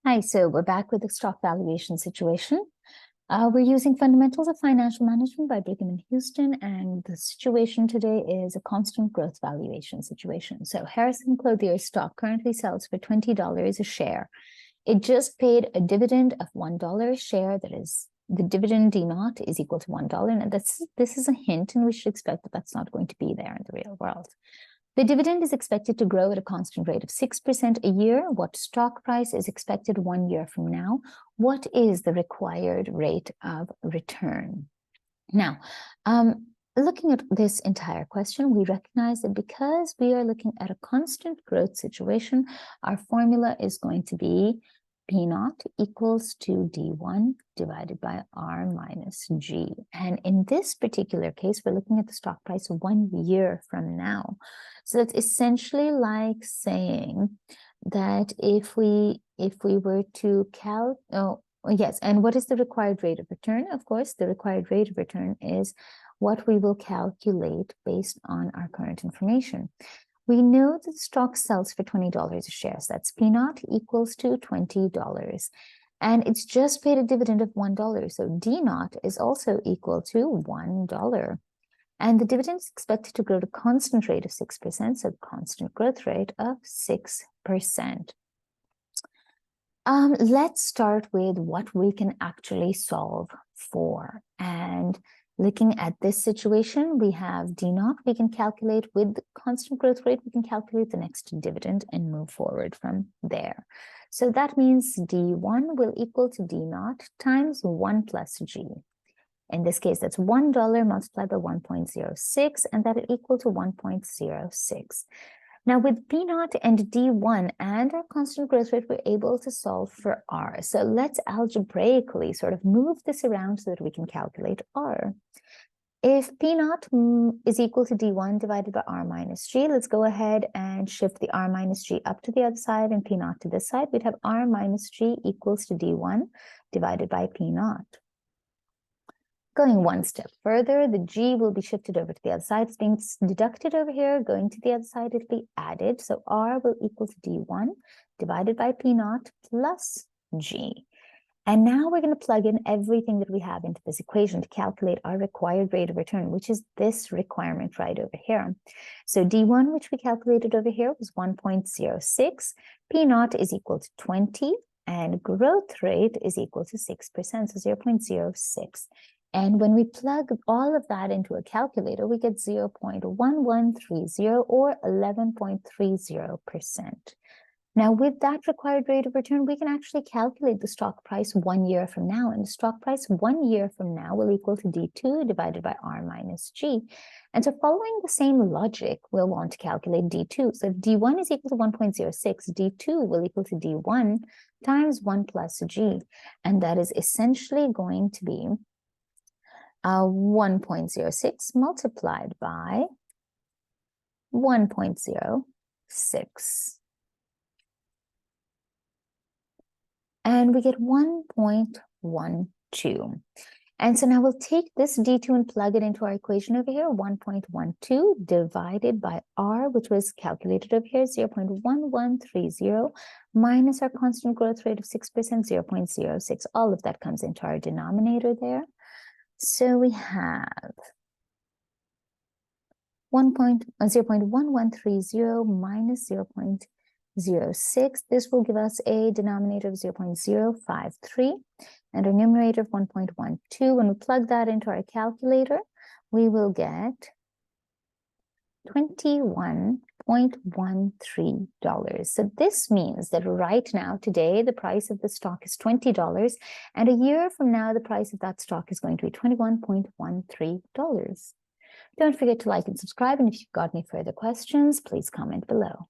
Hi, so we're back with the stock valuation situation. We're using Fundamentals of Financial Management by Brigham and Houston, and the situation today is a constant growth valuation situation. So Harrison Clothiers stock currently sells for $20 a share. It just paid a dividend of $1 a share. That is, the dividend D naught is equal to $1. And this is a hint, and we should expect that that's not going to be there in the real world. The dividend is expected to grow at a constant rate of 6% a year. What stock price is expected 1 year from now? What is the required rate of return? Now, looking at this entire question, we recognize that because we are looking at a constant growth situation, our formula is going to be P naught equals to D1 divided by R minus G. And in this particular case, we're looking at the stock price 1 year from now. So that's essentially like saying that if we were to yes, and what is the required rate of return? Of course, the required rate of return is what we will calculate based on our current information. We know that the stock sells for $20 a share. So that's P naught equals to $20. And it's just paid a dividend of $1. So D naught is also equal to $1. And the dividend is expected to grow at a constant rate of 6%, so constant growth rate of 6%. Let's start with what we can actually solve for. And looking at this situation, we have D naught. We can calculate with the constant growth rate, we can calculate the next dividend and move forward from there. So that means D1 will equal to D naught times 1 plus G. In this case, that's $1 multiplied by 1.06, and that is equal to 1.06. Now, with P naught and D1 and our constant growth rate, we're able to solve for R. So let's algebraically sort of move this around so that we can calculate R. If P naught is equal to D1 divided by R minus G, let's go ahead and shift the R minus G up to the other side and P naught to this side. We'd have R minus G equals to D1 divided by P naught. Going one step further, the G will be shifted over to the other side. It's being deducted over here. Going to the other side, it'll be added. So R will equal to D1 divided by P naught plus G. And now we're going to plug in everything that we have into this equation to calculate our required rate of return, which is this requirement right over here. So D1, which we calculated over here, was 1.06. P naught is equal to 20. And growth rate is equal to 6%, so 0.06. And when we plug all of that into a calculator, we get 0.1130 or 11.30%. Now, with that required rate of return, we can actually calculate the stock price 1 year from now. And the stock price 1 year from now will equal to D2 divided by R minus G. And so following the same logic, we'll want to calculate D2. So if D1 is equal to 1.06, D2 will equal to D1 times 1 plus G. And that is essentially going to be 1.06 multiplied by 1.06. And we get 1.12. And so now we'll take this D2 and plug it into our equation over here, 1.12 divided by R, which was calculated over here, 0.1130, minus our constant growth rate of 6%, 0.06. All of that comes into our denominator there. So we have 0.1130 minus 0.06. This will give us a denominator of 0.053 and a numerator of 1.12. When we plug that into our calculator, we will get $21.13. So this means that right now, today, the price of the stock is $20, and a year from now, the price of that stock is going to be $21.13. Don't forget to like and subscribe, and if you've got any further questions, please comment below.